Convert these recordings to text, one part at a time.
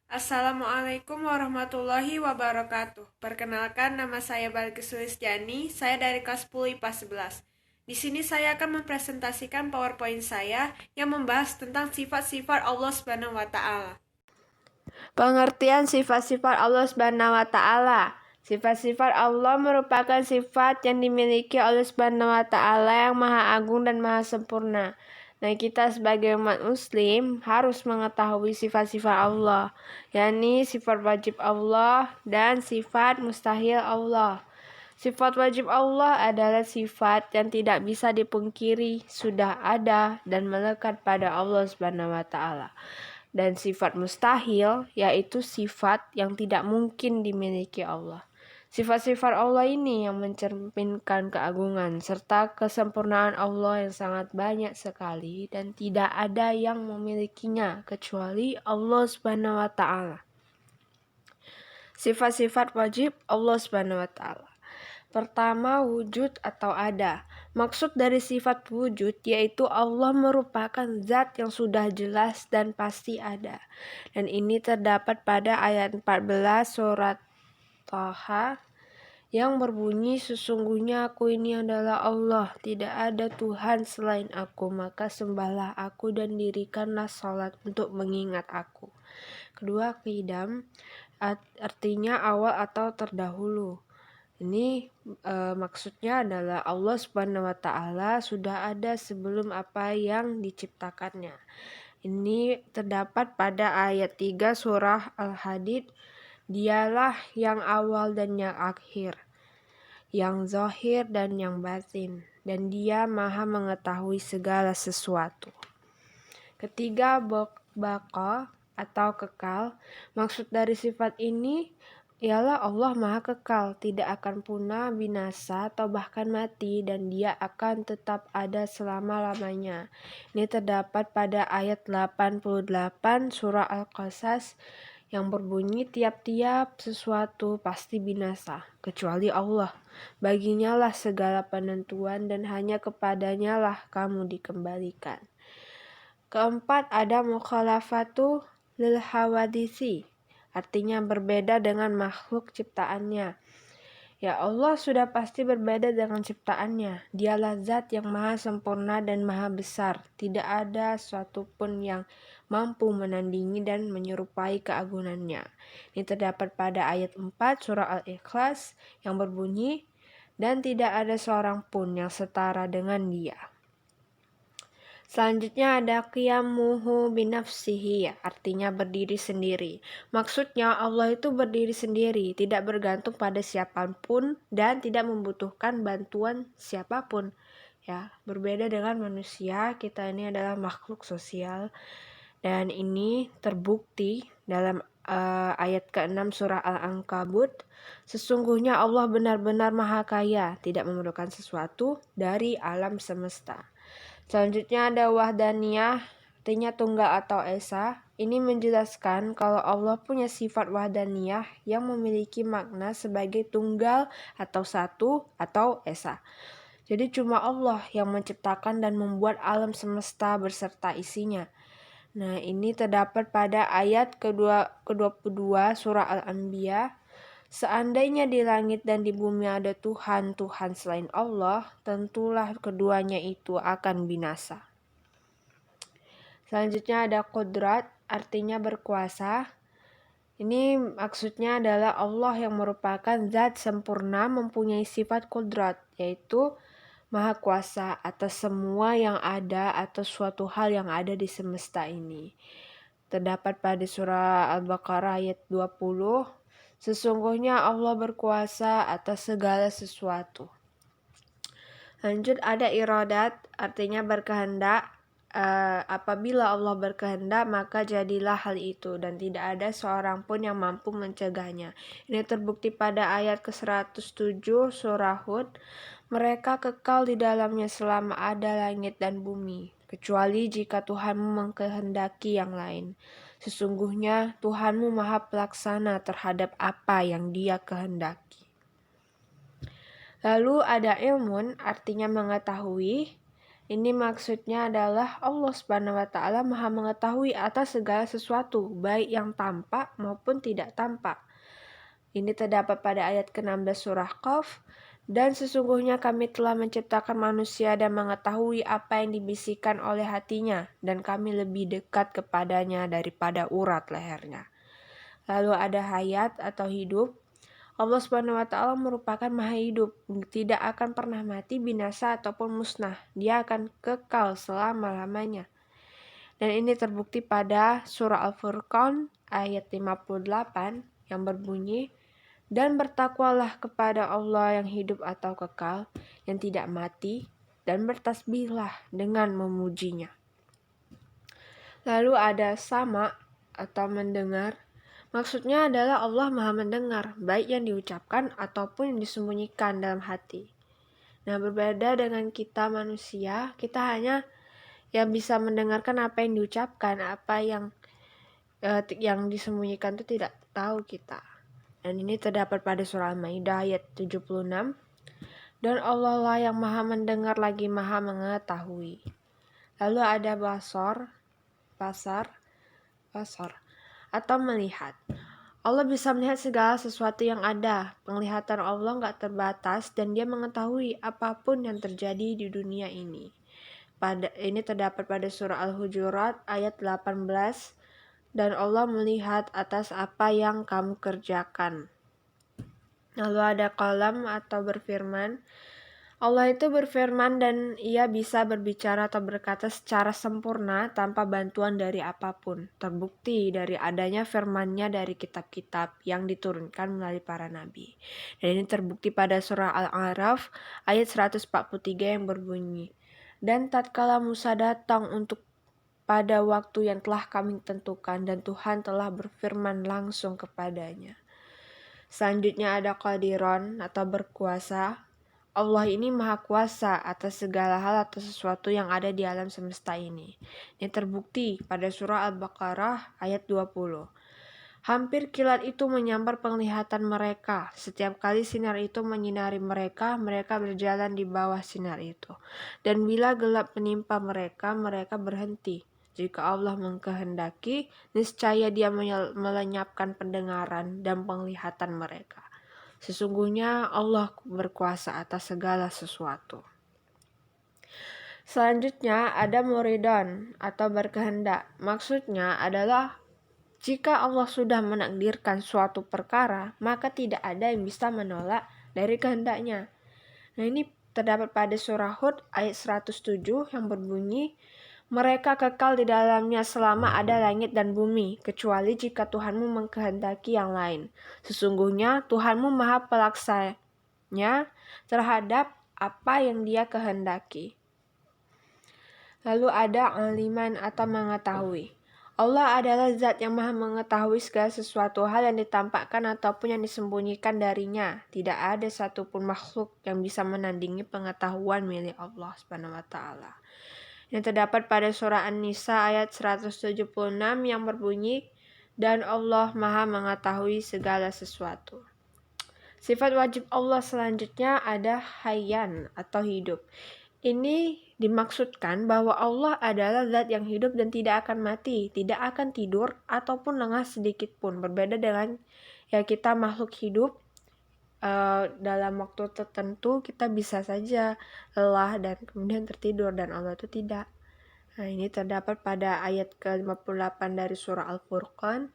Assalamualaikum warahmatullahi wabarakatuh. Perkenalkan, nama saya Balkis Sulistiani. Saya dari kelas 10 IPA 11. Di sini saya akan mempresentasikan PowerPoint saya yang membahas tentang sifat-sifat Allah Subhanahu wa taala. Pengertian sifat-sifat Allah Subhanahu wa taala. Sifat-sifat Allah merupakan sifat yang dimiliki oleh Subhanahu wa taala yang Maha Agung dan Maha Sempurna. Nah, kita sebagai umat muslim harus mengetahui sifat-sifat Allah, yakni sifat wajib Allah dan sifat mustahil Allah. Sifat wajib Allah adalah sifat yang tidak bisa dipungkiri, sudah ada dan melekat pada Allah Subhanahu wa taala. Dan sifat mustahil yaitu sifat yang tidak mungkin dimiliki Allah. Sifat-sifat Allah ini yang mencerminkan keagungan serta kesempurnaan Allah yang sangat banyak sekali dan tidak ada yang memilikinya kecuali Allah Subhanahu wa taala. Sifat-sifat wajib Allah Subhanahu wa taala. Pertama, wujud atau ada. Maksud dari sifat wujud yaitu Allah merupakan zat yang sudah jelas dan pasti ada. Dan ini terdapat pada ayat 14 surat Thaha yang berbunyi, sesungguhnya aku ini adalah Allah, tidak ada Tuhan selain aku, maka sembahlah aku dan dirikanlah salat untuk mengingat aku. Kedua, qidam artinya awal atau terdahulu. Ini maksudnya adalah Allah Subhanahu wa taala sudah ada sebelum apa yang diciptakannya. Ini terdapat pada ayat 3 surah Al-Hadid. Dialah yang awal dan yang akhir, yang zahir dan yang batin, dan Dia Maha mengetahui segala sesuatu. Ketiga, baqa atau kekal. Maksud dari sifat ini ialah Allah Maha Kekal, tidak akan punah, binasa, atau bahkan mati, dan Dia akan tetap ada selama-lamanya. Ini terdapat pada ayat 88 surah Al-Qasas yang berbunyi, tiap-tiap sesuatu pasti binasa, kecuali Allah. Baginya lah segala penentuan dan hanya kepadanya lah kamu dikembalikan. Keempat, ada mukhalafatu lil hawadisi, artinya berbeda dengan makhluk ciptaannya. Ya, Allah sudah pasti berbeda dengan ciptaannya. Dialah zat yang maha sempurna dan maha besar. Tidak ada suatu pun yang mampu menandingi dan menyerupai keagungannya. Ini terdapat pada ayat 4 surah Al-Ikhlas yang berbunyi, dan tidak ada seorang pun yang setara dengan Dia. Selanjutnya ada qiyamuhu binafsihi, artinya berdiri sendiri. Maksudnya Allah itu berdiri sendiri, tidak bergantung pada siapapun dan tidak membutuhkan bantuan siapapun. Ya, berbeda dengan manusia, kita ini adalah makhluk sosial. Dan ini terbukti dalam ayat ke-6 surah Al-Ankabut. Sesungguhnya Allah benar-benar maha kaya, tidak memerlukan sesuatu dari alam semesta. Selanjutnya ada wahdaniyah, artinya tunggal atau esa. Ini menjelaskan kalau Allah punya sifat wahdaniyah yang memiliki makna sebagai tunggal atau satu atau esa. Jadi cuma Allah yang menciptakan dan membuat alam semesta beserta isinya. Nah, ini terdapat pada ayat ke-22 surah Al-Anbiya. Seandainya di langit dan di bumi ada Tuhan selain Allah, tentulah keduanya itu akan binasa. Selanjutnya ada qudrat, artinya berkuasa. Ini maksudnya adalah Allah yang merupakan zat sempurna mempunyai sifat qudrat, yaitu maha kuasa atas semua yang ada atau suatu hal yang ada di semesta ini. Terdapat pada surah Al-Baqarah ayat 20. Sesungguhnya Allah berkuasa atas segala sesuatu. Lanjut ada iradat, artinya berkehendak. Apabila Allah berkehendak maka jadilah hal itu dan tidak ada seorang pun yang mampu mencegahnya. Ini terbukti pada ayat ke-107 surah Hud. Mereka kekal di dalamnya selama ada langit dan bumi, kecuali jika Tuhanmu mengkehendaki yang lain. Sesungguhnya Tuhanmu maha pelaksana terhadap apa yang Dia kehendaki. Lalu ada ilmun, artinya mengetahui. Ini maksudnya adalah Allah Subhanahu wa taala Maha mengetahui atas segala sesuatu, baik yang tampak maupun tidak tampak. Ini terdapat pada ayat ke-16 surah Qaf. Dan sesungguhnya kami telah menciptakan manusia dan mengetahui apa yang dibisikkan oleh hatinya, dan kami lebih dekat kepadanya daripada urat lehernya. Lalu ada hayat atau hidup. Allah Subhanahu wa taala merupakan maha hidup, tidak akan pernah mati, binasa ataupun musnah. Dia akan kekal selama-lamanya. Dan ini terbukti pada surah Al-Furqan ayat 58 yang berbunyi, dan bertakwalah kepada Allah yang hidup atau kekal, yang tidak mati, dan bertasbihlah dengan memujinya. Lalu ada sama atau mendengar. Maksudnya adalah Allah Maha mendengar, baik yang diucapkan ataupun yang disembunyikan dalam hati. Nah, berbeda dengan kita manusia, kita hanya yang bisa mendengarkan apa yang diucapkan, apa yang disembunyikan itu tidak tahu kita. Dan ini terdapat pada surah Al-Maidah ayat 76. Dan Allah lah yang maha mendengar lagi maha mengetahui. Lalu ada basar atau melihat. Allah bisa melihat segala sesuatu yang ada. Penglihatan Allah nggak terbatas dan dia mengetahui apapun yang terjadi di dunia ini. Ini terdapat pada surah Al-Hujurat ayat 18. Dan Allah melihat atas apa yang kamu kerjakan. Lalu ada kalam atau berfirman. Allah itu berfirman dan ia bisa berbicara atau berkata secara sempurna tanpa bantuan dari apapun. Terbukti dari adanya firman-Nya dari kitab-kitab yang diturunkan melalui para nabi. Dan ini terbukti pada surah Al-A'raf ayat 143 yang berbunyi. Dan tatkala Musa datang untuk pada waktu yang telah kami tentukan dan Tuhan telah berfirman langsung kepadanya. Selanjutnya ada qadiron atau berkuasa. Allah ini maha kuasa atas segala hal atau sesuatu yang ada di alam semesta ini. Ini terbukti pada surah Al-Baqarah ayat 20. Hampir kilat itu menyambar penglihatan mereka. Setiap kali sinar itu menyinari mereka, mereka berjalan di bawah sinar itu. Dan bila gelap menimpa mereka, mereka berhenti. Jika Allah mengkehendaki, niscaya Dia melenyapkan pendengaran dan penglihatan mereka. Sesungguhnya Allah berkuasa atas segala sesuatu. Selanjutnya ada muridon atau berkehendak. Maksudnya adalah jika Allah sudah menakdirkan suatu perkara, maka tidak ada yang bisa menolak dari kehendaknya. Nah, ini terdapat pada surah Hud ayat 107 yang berbunyi, mereka kekal di dalamnya selama ada langit dan bumi, kecuali jika Tuhanmu mengkehendaki yang lain. Sesungguhnya Tuhanmu maha pelaksanya terhadap apa yang Dia kehendaki. Lalu ada aliman atau mengetahui. Allah adalah zat yang maha mengetahui segala sesuatu hal yang ditampakkan ataupun yang disembunyikan darinya. Tidak ada satupun makhluk yang bisa menandingi pengetahuan milik Allah Subhanahu wa taala. Yang terdapat pada surah An-Nisa ayat 176 yang berbunyi, dan Allah maha mengetahui segala sesuatu. Sifat wajib Allah selanjutnya ada hayyan atau hidup. Ini dimaksudkan bahwa Allah adalah zat yang hidup dan tidak akan mati, tidak akan tidur ataupun lengah sedikit pun. Berbeda dengan kita makhluk hidup, dalam waktu tertentu kita bisa saja lelah dan kemudian tertidur, dan Allah itu tidak. Nah, ini terdapat pada ayat ke-58 dari surah Al-Furqan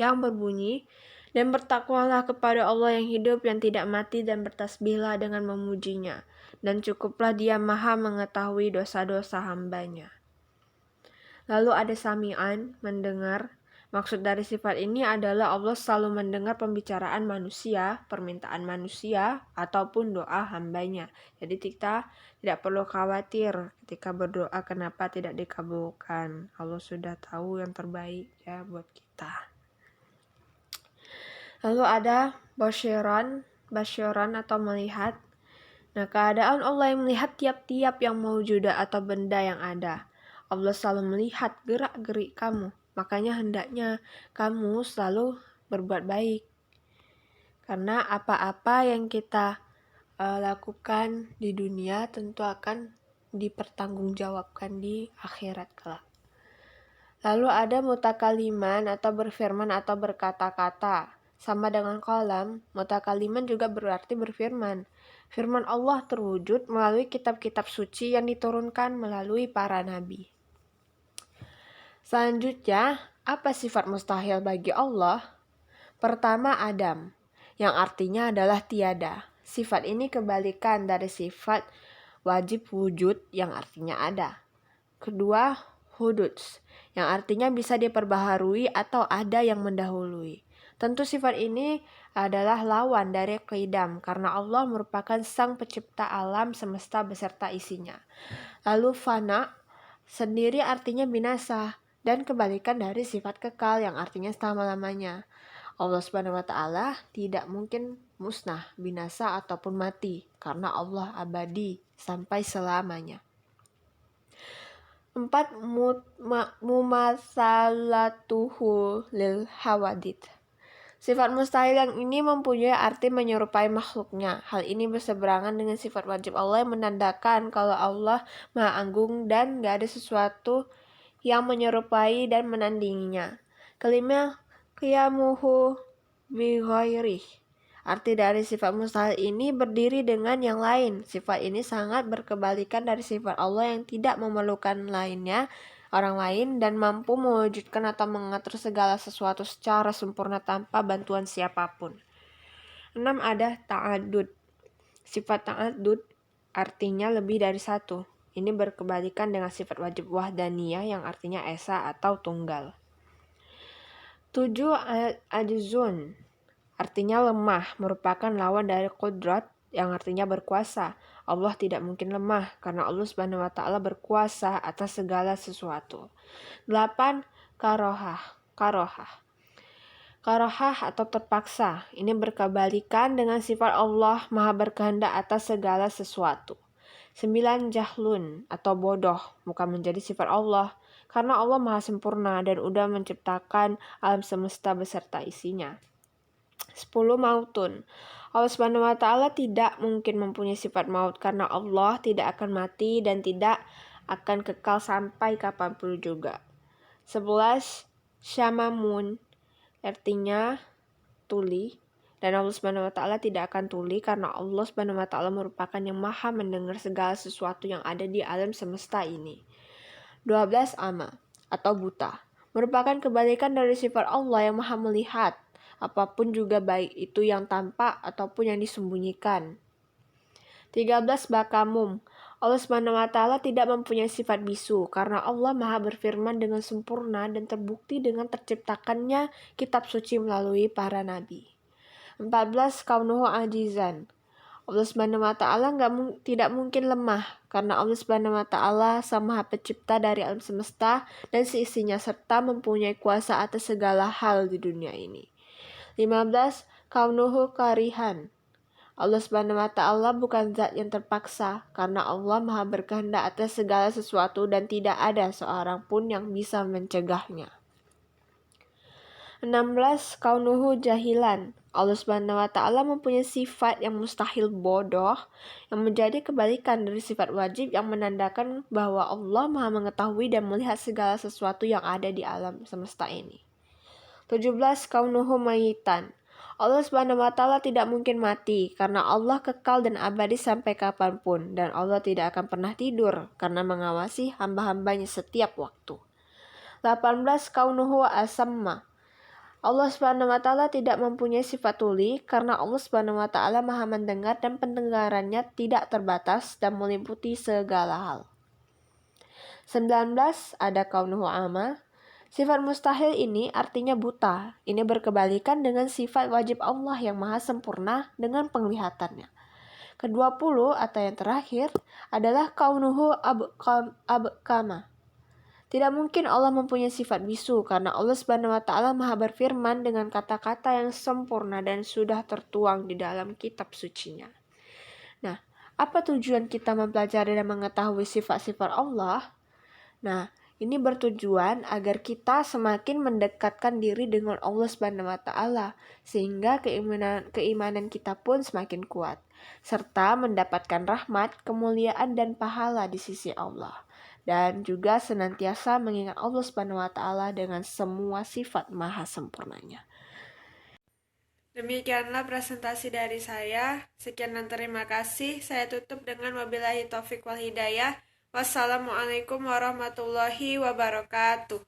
yang berbunyi, dan bertakwalah kepada Allah yang hidup yang tidak mati dan bertasbihlah dengan memujinya, dan cukuplah Dia maha mengetahui dosa-dosa hambanya. Lalu ada sami'an, mendengar. Maksud dari sifat ini adalah Allah selalu mendengar pembicaraan manusia, permintaan manusia, ataupun doa hambanya. Jadi kita tidak perlu khawatir ketika berdoa kenapa tidak dikabulkan. Allah sudah tahu yang terbaik ya buat kita. Lalu ada basyiran atau melihat. Nah, keadaan Allah yang melihat tiap-tiap yang mewujudah atau benda yang ada. Allah selalu melihat gerak-gerik kamu. Makanya hendaknya kamu selalu berbuat baik. Karena apa-apa yang kita lakukan di dunia tentu akan dipertanggungjawabkan di akhirat kelak. Lalu ada mutakaliman atau berfirman atau berkata-kata. Sama dengan kalam, mutakaliman juga berarti berfirman. Firman Allah terwujud melalui kitab-kitab suci yang diturunkan melalui para nabi. Selanjutnya, apa sifat mustahil bagi Allah? Pertama, Adam, yang artinya adalah tiada. Sifat ini kebalikan dari sifat wajib wujud yang artinya ada. Kedua, huduts, yang artinya bisa diperbaharui atau ada yang mendahului. Tentu sifat ini adalah lawan dari qidam karena Allah merupakan sang pencipta alam semesta beserta isinya. Lalu fana sendiri artinya binasa dan kebalikan dari sifat kekal yang artinya selama-lamanya. Allah Subhanahu wa taala tidak mungkin musnah, binasa ataupun mati karena Allah abadi sampai selamanya. 4. Mumasalatuhu lil hawadith. Sifat mustahil yang ini mempunyai arti menyerupai makhluknya. Hal ini berseberangan dengan sifat wajib Allah yang menandakan kalau Allah Maha Agung dan gak ada sesuatu yang menyerupai dan menandinginya. Kelima, qiyamuhu bi ghairih. Arti dari sifat mustahil ini berdiri dengan yang lain. Sifat ini sangat berkebalikan dari sifat Allah yang tidak memerlukan orang lain dan mampu mewujudkan atau mengatur segala sesuatu secara sempurna tanpa bantuan siapapun. 6. Ada ta'adud. Sifat ta'adud artinya lebih dari satu. Ini berkebalikan dengan sifat wajib wahdaniyah yang artinya esa atau tunggal. 7. Ajzun. Artinya lemah, merupakan lawan dari qudrat yang artinya berkuasa. Allah tidak mungkin lemah karena Allah Subhanahu wa taala berkuasa atas segala sesuatu. 8. Karohah. Karohah atau terpaksa. Ini berkebalikan dengan sifat Allah Maha berkehendak atas segala sesuatu. 9. Jahlun atau bodoh, bukan menjadi sifat Allah karena Allah Maha sempurna dan udah menciptakan alam semesta beserta isinya. 10. Mautun. Allah Subhanahu wa taala tidak mungkin mempunyai sifat maut karena Allah tidak akan mati dan tidak akan kekal sampai kapanpun juga. 11. Syamamun. Artinya tuli. Dan Allah Subhanahu wa taala tidak akan tuli karena Allah Subhanahu wa taala merupakan yang maha mendengar segala sesuatu yang ada di alam semesta ini. 12. Ama atau buta. Merupakan kebalikan dari sifat Allah yang maha melihat. Apapun juga baik itu yang tampak ataupun yang disembunyikan. 13. Bakamum. Allah Subhanahu wa taala tidak mempunyai sifat bisu karena Allah Maha berfirman dengan sempurna dan terbukti dengan terciptakannya kitab suci melalui para nabi. 14. Kaunuhu ajizan. Allah Subhanahu wa taala tidak mungkin lemah karena Allah Subhanahu wa taala Sang Maha Pencipta dari alam semesta dan seisinya serta mempunyai kuasa atas segala hal di dunia ini. 15. Kaunuhu karihan. Allah Subhanahu wa taala bukan zat yang terpaksa karena Allah Maha berkehendak atas segala sesuatu dan tidak ada seorang pun yang bisa mencegahnya. 16. Kaunuhu jahilan. Allah Subhanahu wa taala mempunyai sifat yang mustahil bodoh yang menjadi kebalikan dari sifat wajib yang menandakan bahwa Allah Maha mengetahui dan melihat segala sesuatu yang ada di alam semesta ini. 17. Kaunuhu mayitan. Allah Subhanahu wa taala tidak mungkin mati karena Allah kekal dan abadi sampai kapanpun dan Allah tidak akan pernah tidur karena mengawasi hamba-hambanya setiap waktu. 18. Kaunuhu asamma. Allah Subhanahu wa taala tidak mempunyai sifat tuli karena Allah Subhanahu wa taala Maha mendengar dan pendengarannya tidak terbatas dan meliputi segala hal. 19. Ada kaunuhu ama. Sifat mustahil ini artinya buta. Ini berkebalikan dengan sifat wajib Allah yang maha sempurna dengan penglihatannya. Ke-20 atau yang terakhir adalah kaunuhu abkama. Tidak mungkin Allah mempunyai sifat bisu karena Allah Subhanahu wa taala Maha berfirman dengan kata-kata yang sempurna dan sudah tertuang di dalam kitab sucinya. Nah, apa tujuan kita mempelajari dan mengetahui sifat-sifat Allah? Nah, Ini bertujuan agar kita semakin mendekatkan diri dengan Allah Subhanahu wa taala sehingga keimanan kita pun semakin kuat serta mendapatkan rahmat, kemuliaan dan pahala di sisi Allah. Dan juga senantiasa mengingat Allah Subhanahu wa taala dengan semua sifat maha sempurnanya. Demikianlah presentasi dari saya. Sekian dan terima kasih. Saya tutup dengan wabillahi taufik wal hidayah. Wassalamualaikum warahmatullahi wabarakatuh.